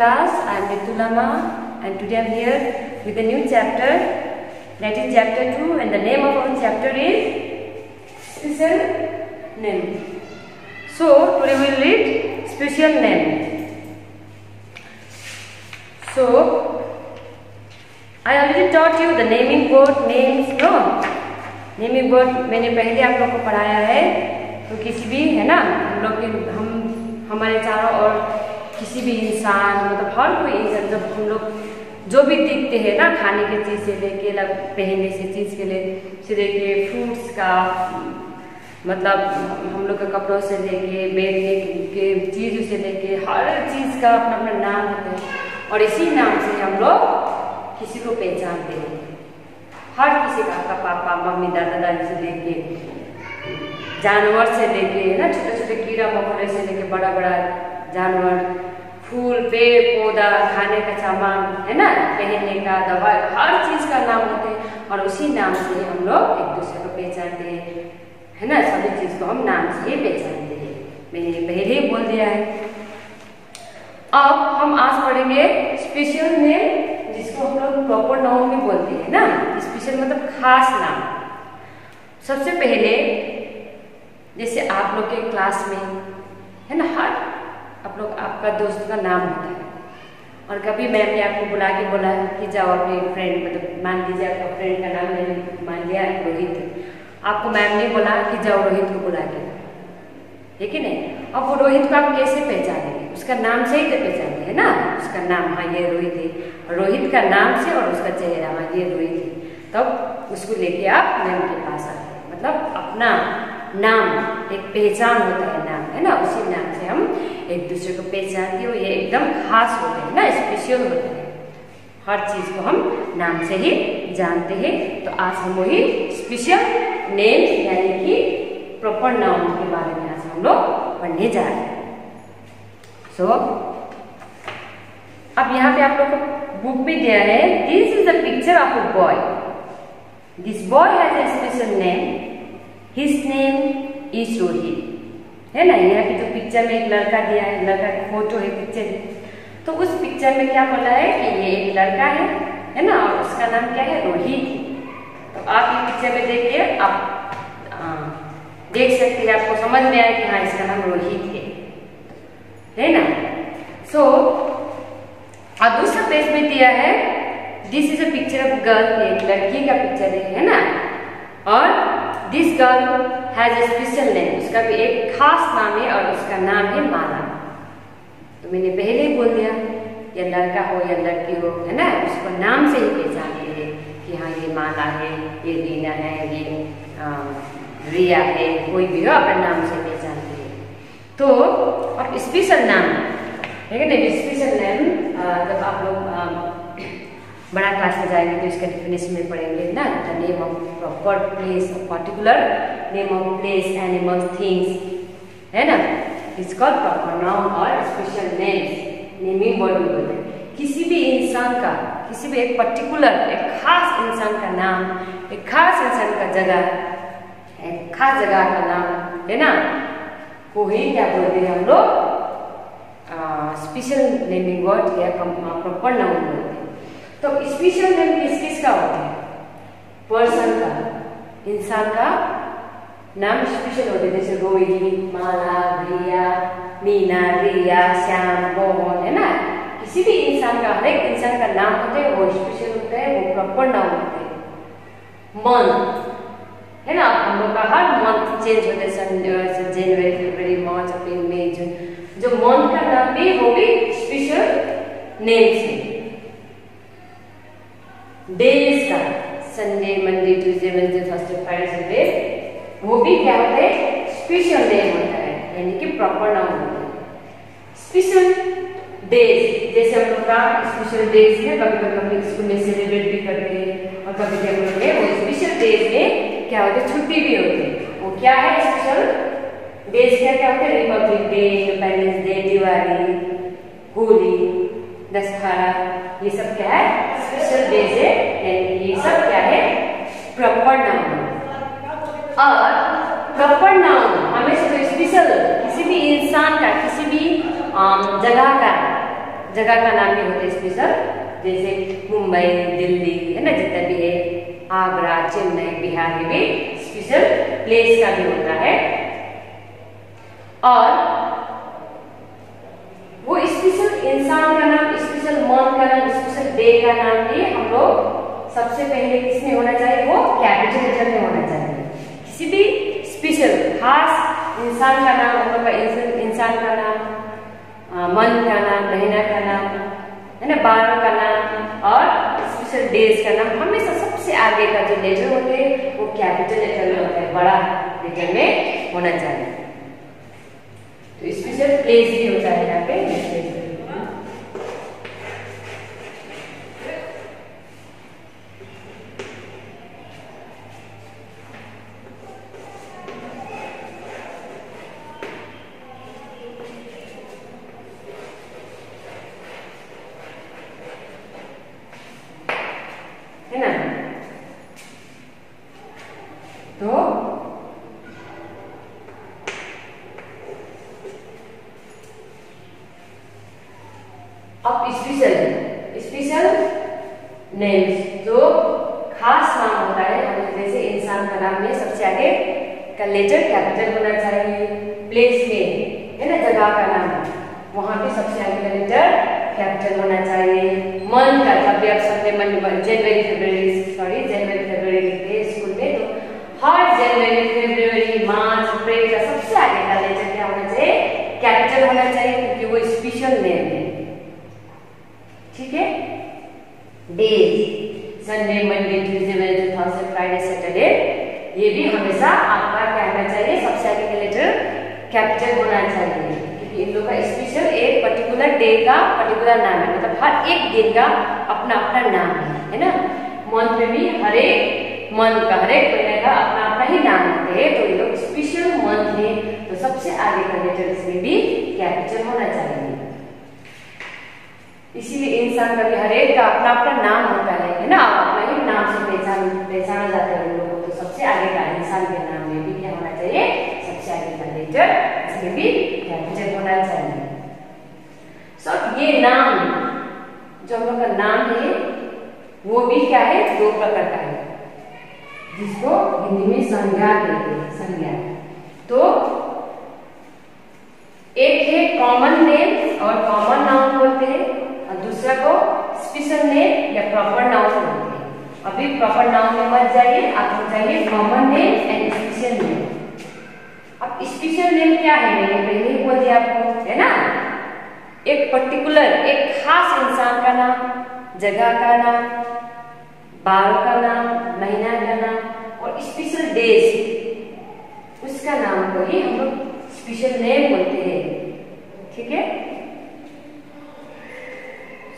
class. I am Ritu Lama and today I am here with a new chapter, that is chapter 2, and the name of our chapter is special name. So today we will read special name. So I already taught you the naming word names, no? Naming word मैंने पहले आप लोग को पढ़ाया है। तो किसी भी है ना, हम लोग के हमारे चारों ओर किसी भी इंसान, मतलब हर कोई इंसान, जब हम लोग जो भी दिखते हैं ना, खाने की चीज़ से लेके पहनने से चीज़ के लिए से लेके फ्रूट्स का, मतलब हम लोग के कपड़ों से लेके बैठने के चीज़ों से लेके हर चीज़ का अपना अपना नाम होता है और इसी नाम से हम लोग किसी को पहचानते हैं। हर किसी का, आपका पापा मम्मी दादा दादी से लेके जानवर से लेके ना, छोटे छोटे कीड़ा मकोड़े से लेके बड़ा बड़ा जानवर, फूल पेड़ पौधा, खाने का सामान है ना, पहनने का, दवाई, हर चीज़ का नाम होते हैं और उसी नाम से हम लोग एक दूसरे को पहचानते हैं, है ना। सभी चीज़ को हम नाम से ही पहचानते हैं, मैंने पहले ही बोल दिया है। अब हम आज पढ़ेंगे स्पेशल नेम, जिसको हम लोग प्रॉपर नाउन भी बोलते हैं ना। स्पेशल मतलब खास नाम। सबसे पहले जैसे आप लोग के क्लास में है ना, हर आप लोग आपका दोस्त का नाम होता है और कभी मैम ने आपको बुला के बोला कि जाओ अपने फ्रेंड, मतलब मान लीजिए आपका फ्रेंड का नाम मैंने मान लिया रोहित, आपको मैम ने बोला कि जाओ रोहित को बुला के, ठीक है नहीं। अब वो रोहित को आप कैसे पहचानेंगे? उसका नाम से ही तो पहचानते हैं ना, उसका नाम, हाँ ये रोहित है, रोहित का नाम से और उसका चेहरा, हाँ ये रोहित है, तब उसको लेके आप मैम के पास आते हैं। मतलब अपना नाम एक पहचान होता है, नाम है ना, उसी नाम से हम एक दूसरे को पहचानते हैं। ये एकदम खास होते हैं ना, स्पेशल होते हैं, हर चीज को हम नाम से ही जानते हैं। तो आज हम वही स्पेशल नेम यानी कि प्रॉपर नाउन के बारे में आज हम लोग पढ़ने जा रहे हैं। सो अब यहाँ पे आप लोग को बुक में दिया है, this is a picture of a boy, this boy has a special name, his name is Rohit, है ना। यहाँ पे जो पिक्चर में एक लड़का दिया है, लड़का की फोटो है, पिक्चर है, तो उस पिक्चर में क्या बोला है कि ये एक लड़का है ना, और उसका नाम क्या है, रोहित। तो आप ये पिक्चर में देखिए, आप देख सकते हैं, आपको समझ में आए कि हाँ इसका नाम रोहित है ना। सो और दूसरा पेज में दिया है, this is a picture of girl, एक लड़की का पिक्चर है ना, और this girl has a special name, उसका भी एक खास नाम है और उसका नाम है माला। तो मैंने पहले ही बोल दिया, या लड़का हो या लड़की हो, है ना, उसको नाम से ही पहचानते हैं कि हाँ ये माला है, ये रीना है, ये रिया है, कोई भी हो अपने नाम से पहचानते हैं। तो अब स्पेशल नाम, ठीक है ना, स्पेशल नेम जब आप लोग बड़ा क्लास में जाएंगे तो इसका डेफिनेशन में पढ़ेंगे ना, the name of proper place, particular name of place, animals, things, है ना, इट्स कॉल्ड प्रॉपर नाउन और स्पेशल नेम्स, नेमिंग वर्ड भी बोलते हैं। किसी भी इंसान का, किसी भी एक पर्टिकुलर, एक खास इंसान का नाम, एक खास इंसान का जगह, एक खास जगह का नाम, है ना, को ही क्या बोलते हैं हम लोग, स्पेशल नेमिंग वर्ड या प्रॉपर नाउन बोलते हैं। तो स्पेशल नेम किस किस का होता है? पर्सन का, इंसान का नाम स्पेशल होते हैं, जैसे रोहित, माला, रिया, मीना, रिया, श्याम, मोहन, है ना। किसी भी इंसान का, हर एक इंसान का नाम होता है, वो स्पेशल होता है, वो प्रॉपर नाउन होते हैं। मंथ, है ना, हम लोग का हर मंथ चेंज होता है, जनवरी, फरवरी, मार्च, अप्रैल, मई, जून, जो मंथ का नाम भी वो भी स्पेशल नेम से। डेज का, Sunday, Monday, Tuesday, Wednesday, Thursday, Friday, Saturday, वो भी क्या होता है, स्पेशल नेम होता है, यानी कि प्रॉपर नाउन होता है। स्पेशल डेज, जैसे हम लोग का स्पेशल डेज है, कभी कभी हम स्कूल में सेलिब्रेट भी करते हैं और कभी कभी हम लोग वो स्पेशल डेज में क्या होता है, छुट्टी भी होती है। वो क्या है स्पेशल डेज, क्या क्या होते हैं, Republic day, independence day, Diwali, Holi, Dussehra, ये सब क्या है, स्पेशल डेज है, यानी ये सब क्या है, प्रॉपर नाउन। और प्रॉपर नाउन हमेशा तो स्पेशल किसी भी इंसान का, किसी भी जगह का जगह का नाम भी होता है स्पेशल, जैसे मुंबई, दिल्ली, है ना, जितना भी है, आगरा, चेन्नई, बिहार में भी स्पेशल प्लेस का भी होता है। और वो स्पेशल इंसान का नाम, स्पेशल मंथ का नाम, स्पेशल डे का नाम भी हम लोग सबसे पहले किसमें होना चाहिए, वो कैपिटल लेटर में होना चाहिए। किसी भी स्पेशल खास इंसान का नाम, हम लोग का इंसान का नाम, मंथ का नाम, महीना का नाम, है ना, बार का नाम और स्पेशल डेज का नाम हमेशा सबसे आगे का जो लेटर होते हैं वो कैपिटल लेटर में होता है, बड़ा लेटर में होना चाहिए। तो स्पेशल प्लेस भी होता है यहाँ पे, है ना। तो अब स्पेशल नेम्स, जो खास नाम होता है, हम जैसे इंसान का नाम में सबसे आगे का लेटर कैपिटल होना चाहिए। प्लेस में, है ना, जगह का नाम, वहां पे सबसे आगे का लेटर कैपिटल होना चाहिए। मंथ का, जब भी आप सबने जनवरी फरवरी लिखते हैं स्कूल में, तो हर जनवरी, फरवरी, मार्च, अप्रैल का सबसे आगे का लेटर क्या होना चाहिए, कैपिटल होना चाहिए, क्योंकि वो स्पेशल नेम है। ठीक है। Days, Sunday, Monday, Tuesday, Wednesday, Thursday, Friday, Saturday, ये भी हमेशा आपका क्या होना चाहिए, सबसे आगे का लेटर कैपिटल होना चाहिए, क्योंकि इन लोग का स्पेशल एक पर्टिकुलर डे का पर्टिकुलर नाम है, मतलब हर एक दिन का अपना अपना नाम है ना। मंथ में भी हर एक मंथ का, हर एक महीने का अपना अपना ही नाम होते हैं, तो ये लोग स्पेशल मंथ है, तो सबसे आगे का लेटर इसमें भी कैपिटल होना चाहिए। इसीलिए इंसान का भी हर एक का अपना अपना नाम होता है ना, अपना ही नाम से पहचाना जाता है उन लोगों को, तो सबसे आगे का इंसान के नाम में भी क्या होना चाहिए, सबसे आगे का लेटर इसमें भी कैपिटल होना चाहिए। सब ये नाम, जो हम लोग का नाम है, वो भी क्या है, दो प्रकार का है, जिसको हिंदी में संज्ञा कहते हैं, संज्ञा। तो एक है कॉमन नेम और कॉमन नाउन बोलते हैं, और दूसरा को स्पेशल नेम या प्रॉपर नाउन बोलते हैं। अभी प्रॉपर नाउन में मत जाइए, आपको चाहिए common name and special name. अब स्पेशल नेम क्या है, मैंने पहले ही बोल दिया आपको, है ना, एक पर्टिकुलर, एक खास इंसान का नाम, जगह का नाम, बार का नाम, महीना का नाम और स्पेशल डेज, उसका नाम को ही हम लोग स्पेशल नेम बोलते हैं। ठीक है।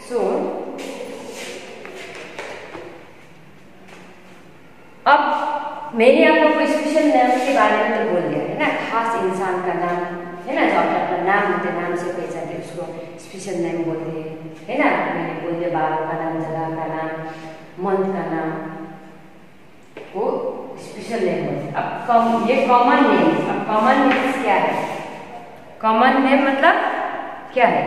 सो अब मैंने आप लोग को स्पेशल नेम के बारे में तो बोल दिया है ना, खास इंसान का नाम, है ना, जो अपना नाम होते हैं, नाम से पहचानते उसको स्पेशल नेम बोलते हैं, है ना। मैंने बोल दिया बार का नाम, जगह का नाम, मंथ का नाम, वो स्पेशल नेम होते हैं। अब ये कॉमन नेम, अब कॉमन नेम क्या है, कॉमन नेम मतलब क्या है,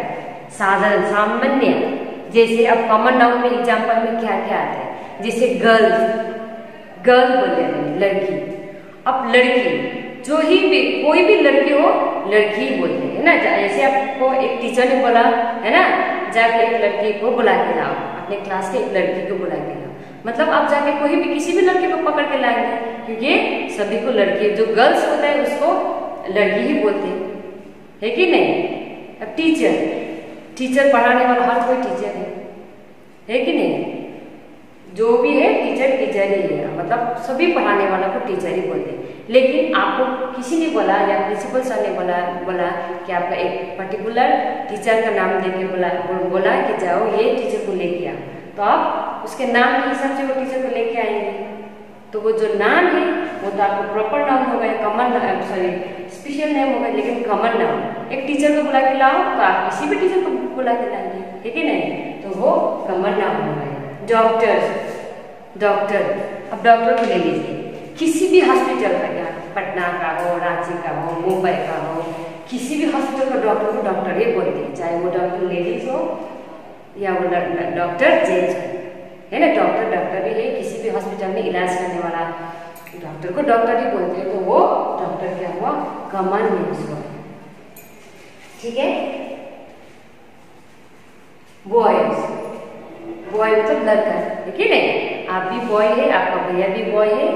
साधारण, सामान्य। जैसे अब कॉमन नाउन में एग्जांपल में क्या क्या आता है, जैसे गर्ल, गर्ल बोले लड़की। अब लड़की, जो ही भी कोई भी लड़की हो, लड़की ही बोलते हैं ना। जैसे आपको एक टीचर ने बोला है ना, जाके एक लड़की को बुला के लाओ, अपने क्लास के एक लड़की को बुला के लाओ, मतलब आप जाके कोई भी किसी भी लड़के को पकड़ के लाएंगे, क्योंकि सभी को लड़की, जो गर्ल्स होता है उसको लड़की ही बोलते है कि नहीं। अब टीचर पढ़ाने वाला हर कोई टीचर है कि नहीं, जो भी है टीचर टीचर ही है, मतलब सभी पढ़ाने वाला को टीचर ही बोलते हैं। लेकिन आपको किसी ने बोला या प्रिंसिपल सर ने बोला कि आपका एक पर्टिकुलर टीचर का नाम देके बोला कि जाओ ये टीचर को लेके आओ, तो आप उसके नाम के हिसाब से वो टीचर को लेके आएंगे। तो वो जो नाम है वो तो आपको प्रॉपर नाम होगा, कॉमन, सॉरी स्पेशल नेम होगा, लेकिन कॉमन नाम। एक टीचर को बुला के लाओ तो आप किसी भी टीचर को बुला के लाएंगे, ठीक है नहीं, तो वो कॉमन नाम होगा। डॉक्टर, अब डॉक्टर को ले लीजिए, किसी भी हॉस्पिटल का, क्या पटना का हो, रांची का हो, मुंबई का हो, किसी भी हॉस्पिटल का डॉक्टर को डॉक्टर ही बोलते हैं, चाहे वो डॉक्टर लेडीज हो या वो डॉक्टर जेंट्स है ना। डॉक्टर डॉक्टर भी है, किसी भी हॉस्पिटल में इलाज करने वाला डॉक्टर को डॉक्टर ही बोलते हैं, तो वो डॉक्टर क्या हुआ, कॉमन नेम्स हुआ। ठीक है। बॉयज, बॉय मतलब लड़का, ठीक है ना। आप भी बॉय है, आपका भैया भी बॉय है,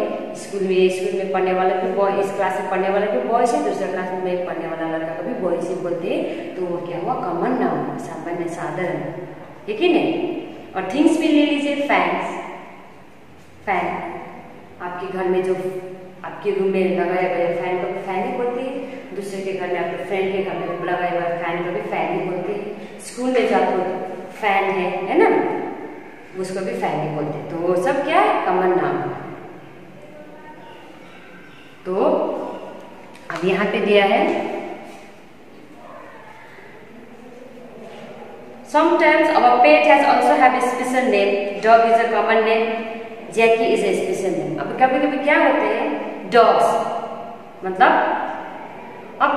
स्कूल में पढ़ने वाला भी बॉय, इस क्लास में पढ़ने वाला भी बॉय है, दूसरा क्लास में पढ़ने वाला लड़का को भी बॉय से बोलते हैं, तो वो क्या हुआ, कॉमन नाउन, सामान्य साधारण, ठीक है ना। और थिंग्स भी ले लीजिए, फैंस, फैन, आपके घर में जो आपके रूम में लगाया गया फैन को भी फैन ही बोलते हैं, दूसरे के घर में आपके फ्रेंड के घर में लगाया हुआ फैन को भी फैन ही बोलते हैं, स्कूल में जो आपको फैन है ना, उसको भी फैन ही बोलते हैं। तो वो सब क्या है, कॉमन नाम। तो अब यहाँ पे दिया है, sometimes our pet has also have a special name. Dog is a common name. Jackie is a special name. अब कभी-कभी क्या होते हैं, डॉग्स, मतलब अब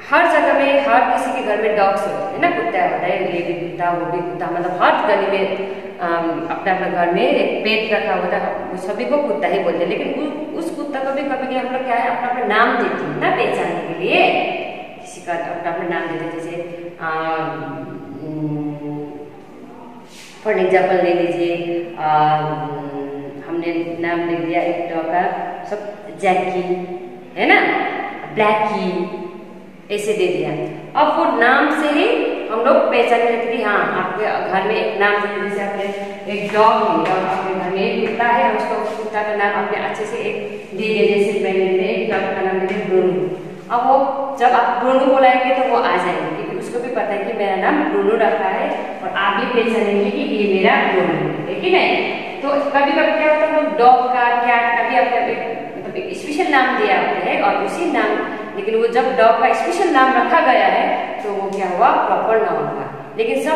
हर जगह में हर किसी के घर में डॉग्स होते हैं ना, कुत्ता होता है, ये भी कुत्ता वो भी कुत्ता, मतलब हर गली में अपना अपना घर में एक पेट रखा होता है, सभी को कुत्ता ही बोलते हैं। लेकिन उस कुत्ता को भी कभी हम लोग क्या है, अपना अपना नाम देते हैं ना पहचानने के लिए, किसी का अपना अपना नाम देते हैं। जैसे फॉर एग्जाम्पल ले लीजिए, हमने नाम लिख दिया एक डॉग का, सब जैकी है ना, ब्लैकी, ऐसे दे दिया। अब वो नाम से ही हम लोग पहचान लेते कि हाँ, आपके घर में एक नाम है, जैसे आपने एक डॉग है और आपके घर में एक कुत्ता है, उसको कुत्ता का नाम आपने अच्छे से एक दे दिया, जैसे मैंने एक डॉग का नाम दिया ब्रूनो। अब वो जब आप ब्रूनो बुलाएंगे तो वो आ जाएंगे, क्योंकि उसको भी पता है कि मेरा नाम ब्रूनो रखा है, और आप भी पहचानेंगे कि ये मेरा ब्रूनो है कि नहीं। तो कभी कभी क्या होता है, लोग डॉग का, कैट का भी अपने मतलब एक स्पेशल नाम दिया होता है, और उसी नाम, लेकिन वो जब डॉग का स्पेशल नाम रखा गया है तो वो क्या हुआ, प्रॉपर नाउन हुआ। लेकिन सब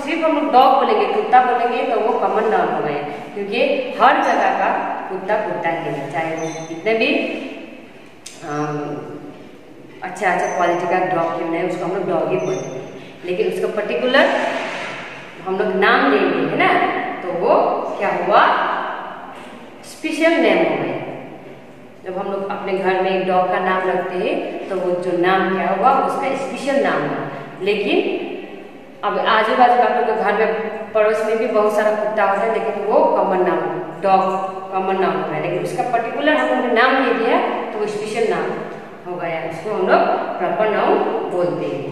सिर्फ हम लोग डॉग बोलेंगे, कुत्ता बोलेंगे, तो वो कॉमन नाउन हो गए, क्योंकि हर जगह का कुत्ता कुत्ता ही है, चाहे वो कितने भी अच्छा क्वालिटी का डॉग क्यों नहीं, उसको हम लोग डॉग ही बोलते हैं। लेकिन उसका पर्टिकुलर हम लोग नाम देंगे है ना, तो वो क्या हुआ, स्पेशल नेम हो गया। जब हम लोग अपने घर में एक डॉग का नाम रखते हैं तो वो जो नाम क्या हुआ, उसका स्पेशल नाम हुआ। लेकिन अब आजू बाजू आप लोग के घर में पड़ोस में भी बहुत सारा कुत्ता होता है, लेकिन वो कॉमन नाम, डॉग कॉमन नाम हो गया, लेकिन उसका पर्टिकुलर हम लोग ने नाम दे दिया तो वो स्पेशल नाम हो गया, उसको हम लोग प्रॉपर नाउन बोलते हैं।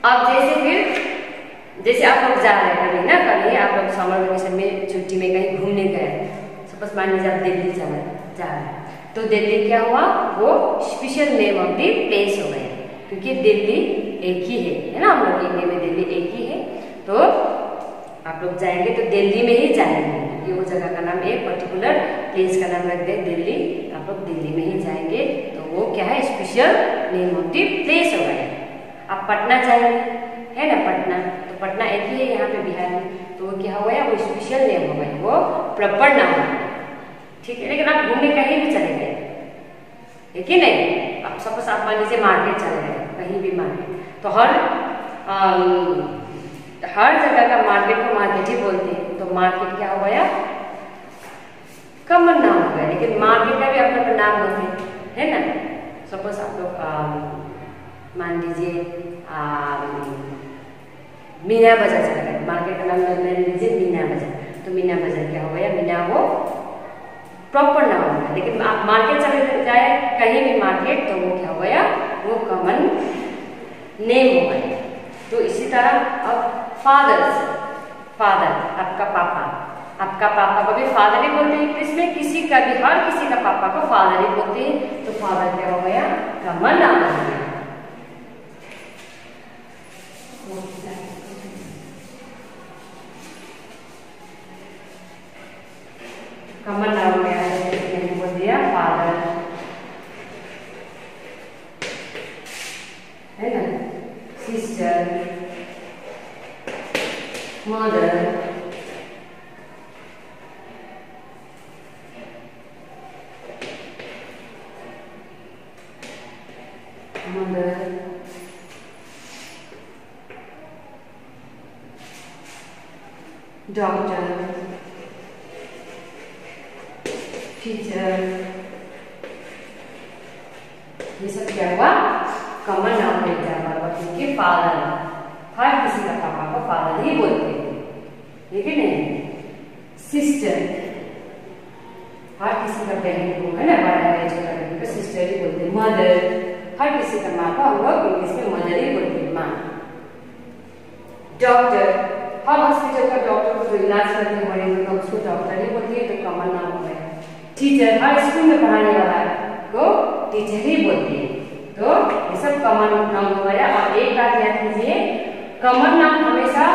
अब जैसे आप लोग जा रहे हैं कभी ना, कभी आप लोग समर वेकेशन में छुट्टी में कहीं घूमने गए, सपोज मान लीजिए आप दिल्ली जा रहे हैं, तो दिल्ली क्या हुआ, वो special name of the place हो गया, क्योंकि दिल्ली एक ही है ना, हम लोग इंडिया में दिल्ली एक ही है। तो आप लोग जाएंगे तो दिल्ली में ही जाएंगे, ये वो जगह का नाम है, पर्टिकुलर प्लेस का नाम रख दे दिल्ली, आप लोग दिल्ली में ही जाएंगे, तो वो क्या है, special name of the place हो गया। आप पटना जाएंगे है ना, पटना, तो पटना एक ही है यहाँ पे बिहार में, तो वो क्या हो गया, वो स्पेशल नेम हो गया, वो प्रॉपर नाम है, ठीक है। लेकिन आप घूमने कहीं भी चले गए, ठीक है नहीं, आप सपोज आप मान लीजिए मार्केट चले गए, कहीं भी मार्केट, तो हर जगह का मार्केट को मार्केट ही बोलते हैं, तो मार्केट क्या हो गया, कॉमन नाम हो गया। लेकिन मार्केट का भी अपना नाम होते है ना, सपोज आप लोग मान लीजिए मीना बाजार चला गया, मार्केट का नाम ले लीजिए मीना बाजार, तो मीना बाजार क्या हो गया, मीना वो प्रॉपर नाम हो गया। लेकिन आप मार्केट चले जाए कहीं भी मार्केट, तो वो क्या हो गया, वो कॉमन नेम हो गया। तो इसी तरह अब फादर, आपका पापा को भी फादर ही बोलते हैं इंग्लिश में, किसी का भी, हर किसी का पापा को फादर ही बोलते हैं, तो फादर क्या हो गया, कॉमन नाम हो गया। कॉमन नाम में मैंने बोल दिया फादर है ना, सिस्टर, मदर, डॉक्टर, टीचर, ये सब क्या हुआ? कॉमन नाउन का एग्जाम्पल हुआ, क्योंकि फादर, हर किसी का पापा को फादर ही बोलते हैं, ठीक है नहीं? सिस्टर, हर किसी का बहन को है ना, बड़ा है छोटा बहन को सिस्टर ही बोलते हैं। मदर, हर किसी का माँ को हम लोग इंग्लिश में मदर ही बोलते हैं, माँ। डॉक्टर, हर हॉस्पिटल का डॉक्टर को जो इलाज करते हैं मरीजों का उसको डॉक्टर ही बोलती है, तो कॉमन नाम हो गया। टीचर, हर स्कूल में पढ़ाने वाला को टीचर ही बोलती है, तो ये सब कॉमन नाउन हो गया। और एक बात याद कीजिए, कॉमन नाउन हमेशा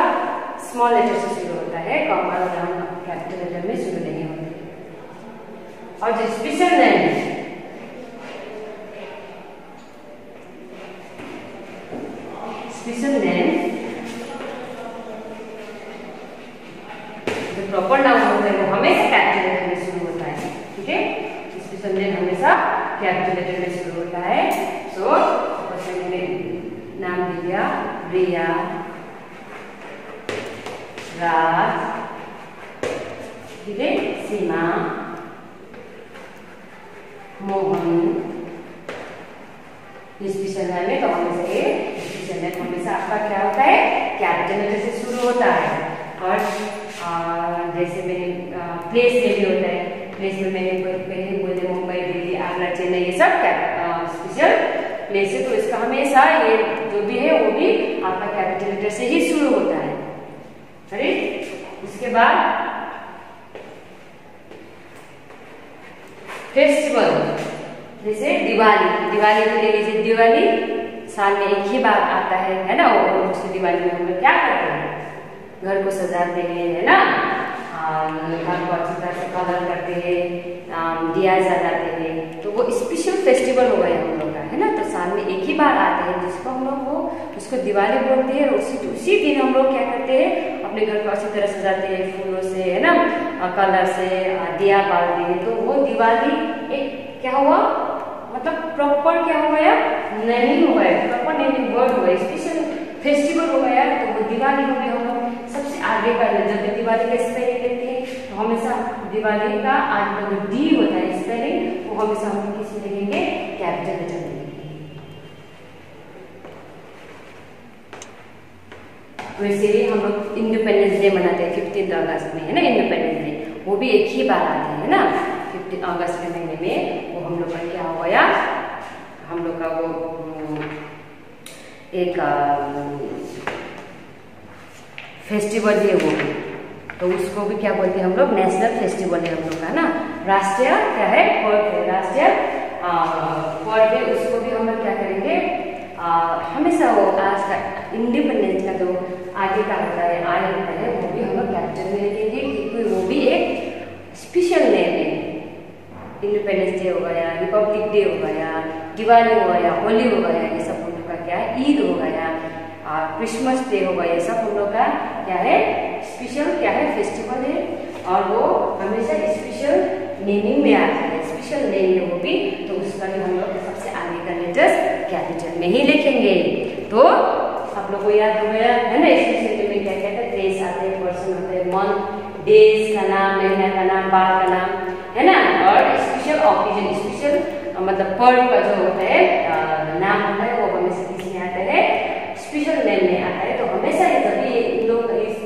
स्मॉल लेटर से शुरू होता है, कॉमन नाउन कैपिटल लेटर में शुरू नहीं होते। और जो स्पेशल नेम, स्पेशल नेम जो प्रॉपर नाउन होता है वो हमेशा कैपिटल लेटर में शुरू होता है, ठीक है? स्पेशल नेम हमेशा कैपिटल लेटर में शुरू होता है। सो मैंने नाम दिया रिया, राज, ठीक है, सीमा, मोहन। स्पेशल नेम में तो हमेशा ये स्पेशल नेम हमेशा आपका क्या होता है? कैपिटल लेटर से शुरू होता है। और जैसे मैंने प्लेस में भी होता है, प्लेस में मैंने पहले बोले मुंबई, दिल्ली, आगरा, चेन्नई, ये सब स्पेशल प्लेस है, तो इसका हमेशा ये जो भी है वो भी आपका कैपिटल लेटर से ही शुरू होता है। अरे उसके बाद फेस्टिवल, जैसे दिवाली, दिवाली को ले लीजिए, दिवाली साल में एक ही बार आता है ना? वो उसकी दिवाली में हम लोग क्या करते हैं? घर को सजाते हैं, है ना? घर को अच्छी तरह से कलर करते हैं, दिया जलाते हैं, तो वो स्पेशल फेस्टिवल हो गया हम लोग का, है ना? तो साल में एक ही बार आता है, जिसको हम लोग वो उसको दिवाली बोलते हैं। उसी दिन हम लोग क्या करते हैं? अपने घर को अच्छी तरह सजाते हैं फूलों से, है ना, कलर से, दिया बालते हैं। तो वो दिवाली एक क्या हुआ, मतलब प्रॉपर क्या हो गया? नेमिंग हो गया, प्रॉपर नेमिंग वर्ड हो गया, स्पेशल फेस्टिवल हो गया। तो वो दिवाली हो गया, हम लोग सबसे आगे का जब दिवाली का स्पेलिंग लेते हैं तो हमेशा दिवाली का आगे का जो डी होता है स्पेलिंग, वो हमेशा हम लोग किसमें लिखेंगे? कैपिटल लेटर में लिखेंगे। वैसे ही हम लोग इंडिपेंडेंस डे मनाते हैं 15 अगस्त में, है ना? इंडिपेंडेंस डे वो भी एक ही बार आते हैं ना, 15 अगस्त के महीने में। वो हम लोग का क्या हो गया? हम लोग का वो एक फेस्टिवल है वो, तो उसको भी क्या बोलते हैं हम लोग? नेशनल फेस्टिवल है हम लोग का ना, राष्ट्रीय क्या है? पर्व है, राष्ट्रीय पर्व है। उसको भी हम लोग क्या करेंगे? हमेशा वो आज का इंडिपेंडेंस का जो आगे का होता है, आय होता है, वो भी हम लोग कैपिटल में लिखेंगे, क्योंकि वो भी एक स्पेशल नेम है। इंडिपेंडेंस डे हो गया, रिपब्लिक डे हो गया, दिवाली हो गया, होली हो गया, ये सब हम लोग का क्या है? ईद हो गया, क्रिसमस डे हो गया, ये सब हम लोग का क्या है? स्पेशल क्या है? फेस्टिवल है। और वो हमेशा स्पेशल नेमिंग में आता है, स्पेशल नेम है वो भी, तो उसका भी हम लोग सबसे आगे का लेटर कैपिटल में ही लिखेंगे। तो आप लोग को याद हो गया है ना? स्पेशल में क्या क्या है? प्लेस आते हैं, पर्सन होते हैं, मंथ, डेज का नाम, महीना का नाम, बार का नाम, है ना? और स्पेशल ऑकेजन, स्पेशल मतलब पर्व का जो होता है नाम होता है, वो हमेशा किसमें आता है? स्पेशल नेम में आता है। तो हमेशा जब भी लोग इस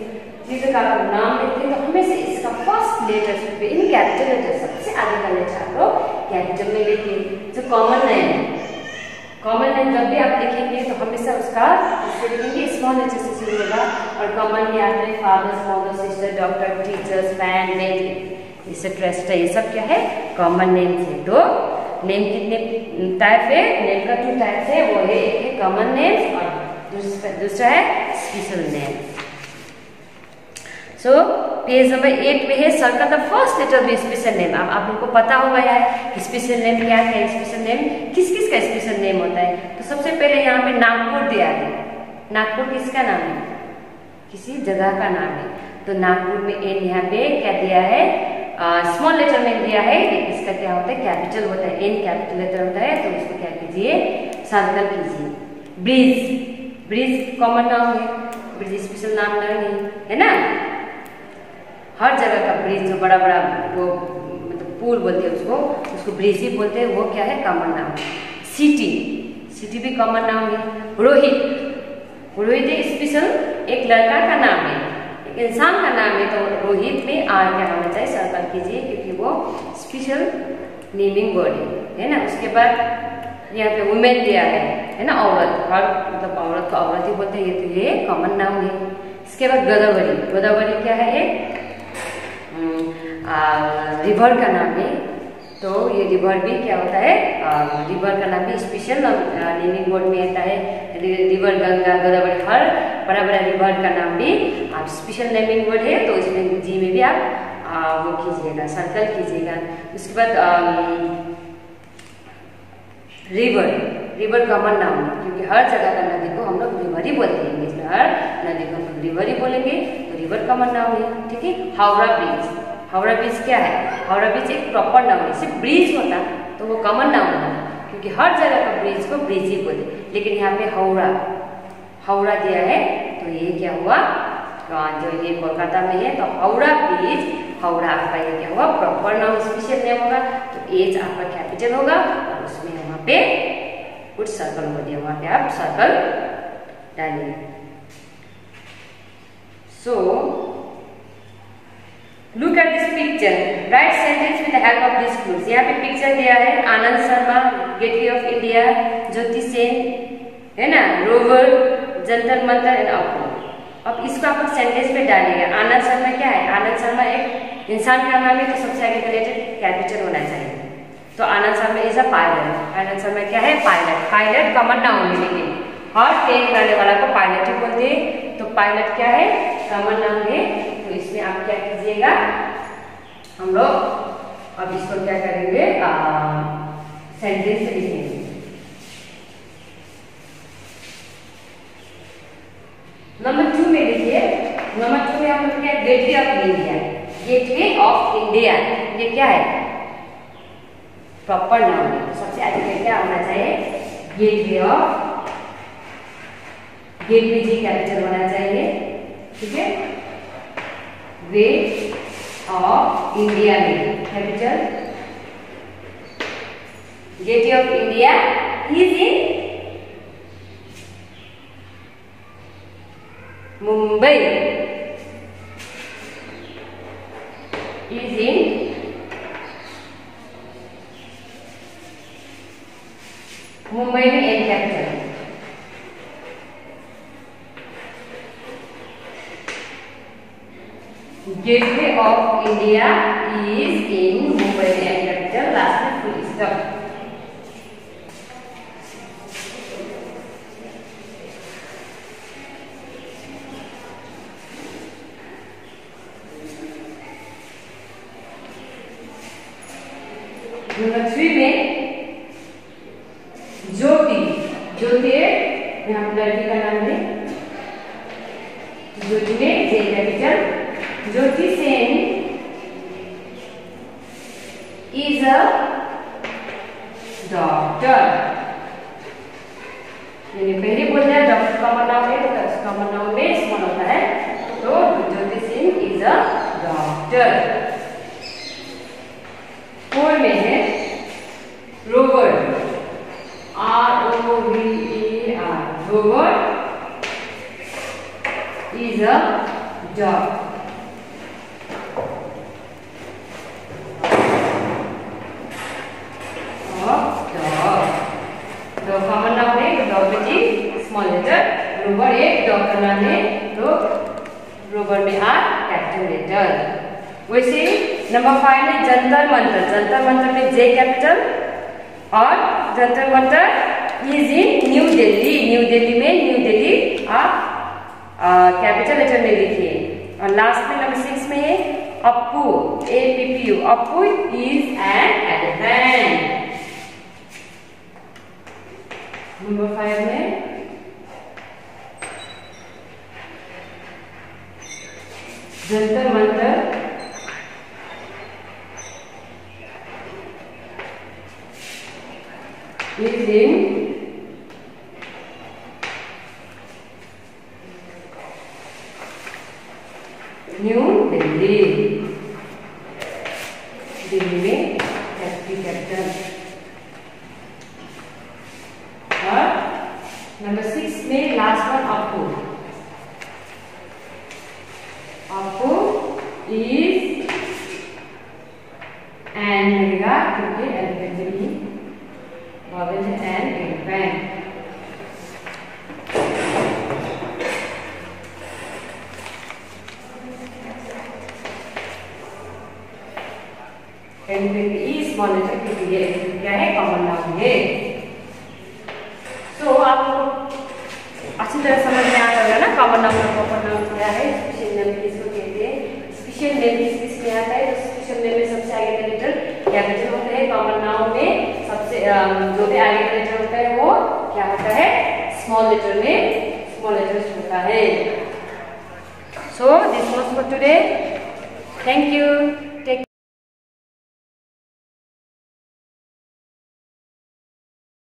चीज का नाम लेते हैं तो हमेशा इसका फर्स्ट लेटर पे इन कैपिटल लेटर सबसे आगे का लेटर आप लोग कैपिटल में लिखिए। जो कॉमन नेम जब भी आप लिखेंगे तो हमेशा उसका लिखेंगे स्मॉल लेटर से शुरू होगा। और कॉमन में आते हैं fathers, mother, sister, doctor, teachers, fan, maid, etcetera, ये सब क्या है? कॉमन नेम है। तो नेम कितने टाइप है? नेम का 2 टाइप्स है, वो है एक है कॉमन नेम और दूसरा है special name. So page number 8 में है circle the first letter of special name. अब आप लोगों को पता हो गया है कि स्पेशल नेम क्या है, स्पेशल नेम किस किस का स्पेशल नेम होता है। तो सबसे पहले यहाँ पे नागपुर दिया है। नागपुर किसका नाम है? किसी जगह का नाम है। तो नागपुर में एन यहाँ पे क्या दिया है? स्मॉल लेटर में दिया है। इसका क्या होता है? कैपिटल होता है, एन कैपिटल लेटर होता है। तो इसको क्या कीजिए? सर्कल कीजिए। ब्रिज कॉमन नाम है, ब्रिज स्पेशल नाम नहीं है ना? हर जगह का ब्रिज जो बड़ा बड़ा वो मतलब पुल बोलते हैं उसको ब्रिज ही बोलते हैं, वो क्या है कॉमन नाउन। सिटी भी कॉमन नाउन है। रोहित एक स्पेशल एक लड़का का नाम है, एक इंसान का नाम है, तो रोहित में आर क्या होना चाहिए, सर्कल कीजिए, क्योंकि वो स्पेशल नेमिंग वर्ड है ना। उसके बाद यहाँ पे वुमेन दिया है ना, औरत, हर मतलब औरत को औरत ही बोलते हैं, तो ये कॉमन नाउन है। इसके बाद गोदावरी क्या है, रिवर का नाम है, तो ये रिवर भी क्या होता है, रिवर का नाम भी स्पेशल नेमिंग वर्ड में आता है। रिवर गंगा, गोदावरी, हर बड़ा बड़ा रिवर का नाम भी आप स्पेशल नेमिंग वर्ड है, तो इसमें जी में भी आप वो कीजिएगा, सर्कल कीजिएगा। उसके बाद रिवर कॉमन नाउन है, क्योंकि हर जगह का नदी को हम लोग रिवर ही बोलते हैं, इसमें हर नदी को हम लोग रिवर ही बोलेंगे, तो रिवर कॉमन नाउन है। ठीक है। हावड़ा ब्रिज क्या है, हावड़ा ब्रिज एक प्रॉपर नाउन है, सिर्फ ब्रिज होता तो वो कॉमन नाउन है, क्योंकि हर जगह का ब्रिज को ब्रिज ही बोले, लेकिन यहाँ पे हावड़ा दिया है, तो ये क्या हुआ, जो ये कोलकाता में है, तो हावड़ा ब्रिज, हावड़ा आपका ये क्या हुआ, प्रॉपर नाउन स्पेशल नेम होगा, तो एच आपका कैपिटल होगा, और उसमें वहाँ पे कुछ सर्कल हो दिया, वहाँ पे आप सर्कल डालिए। So look at this picture, right sentence with the help of this clues. यहाँ पे पिक्चर दिया है, Anand Sharma, gateway of India, ज्योति सेन है ना, रोवर, जंतर मंतर एंड अप्पू। अब इसको आप सेंटेंस में डालिएगा। आनंद शर्मा क्या है, आनंद शर्मा एक इंसान का नाम है, तो सबसे आगे रिलेटेड कैपिटल होना चाहिए, तो Anand Sharma is a pilot. Anand Sharma क्या है, पायलट कॉमन नाउन है, लेकिन हर ट्रेन करने वाला को पायलट ही बोलते हैं, तो पायलट क्या है, कॉमन नाउन है, तो इसमें आप क्या कीजिएगा, हम लोग अब इसको क्या करेंगे, सेंटेंस लिखेंगे। नंबर 2 में लिखिए, नंबर 2 में हम लोग क्या, gateway of India. Gateway of India ये क्या है, प्रॉपर नाउन है, तो सबसे आगे क्या होना चाहिए, gateway of, gateway G capital होना चाहिए। ठीक है। वे ऑफ इंडिया में capital, gateway of India is in Mumbai, is in Mumbai में N capital. Gateway of India is in Mumbai में एन कैपिटल, लास्ट में फुल स्टॉप। नंबर 3 में ज्योति यहाँ लड़की का नाम है, ज्योति में J capital. Jyoti Sen is a doctor, मैंने पहले बोल दिया डॉक्टर कॉमन नाउन है, तो कॉमन नाउन में स्मॉल होता है, तो ज्योति सेन इज अ डॉक्टर। 4 में है rover, ROVER, rover is a dog. तो कॉमन नाउन है, तो डॉग में जी स्मॉल लेटर, रोवर एक डॉग का नाम है, तो रोवर में आर कैपिटल लेटर। वैसे नंबर 5 है जंतर मंतर। जंतर मंतर में जे कैपिटल, और Jantar Mantar is in new Delhi. New Delhi में न्यू दिल्ली आप कैपिटल लेटर में लिखिए। और लास्ट में नंबर 6 में है Appu, APPU, Appu is an elephant. Number 5 में Jantar Mantar is in New Delhi. Number 6 में last one Appu. Appu is an लगेगा क्योंकि एलिफेंट में ही वॉवेल है and elephant. Elephant is small letter क्योंकि ये क्या है, कॉमन नाउन है। तो आपको अच्छी तरह समझ में आ गया ना कॉमन नाउन और प्रॉपर नाउन क्या है, स्पेशल नेम किसको कहते हैं। स्पेशल नेम किस में आता है, तो स्पेशल नेम में सबसे आगे का लेटर कैपिटल होता है। कॉमन नाउन में सबसे जो भी आगे का लेटर होता है वो क्या होता है, स्मॉल लेटर में स्मॉल लेटर होता है। So this was for today. Thank you.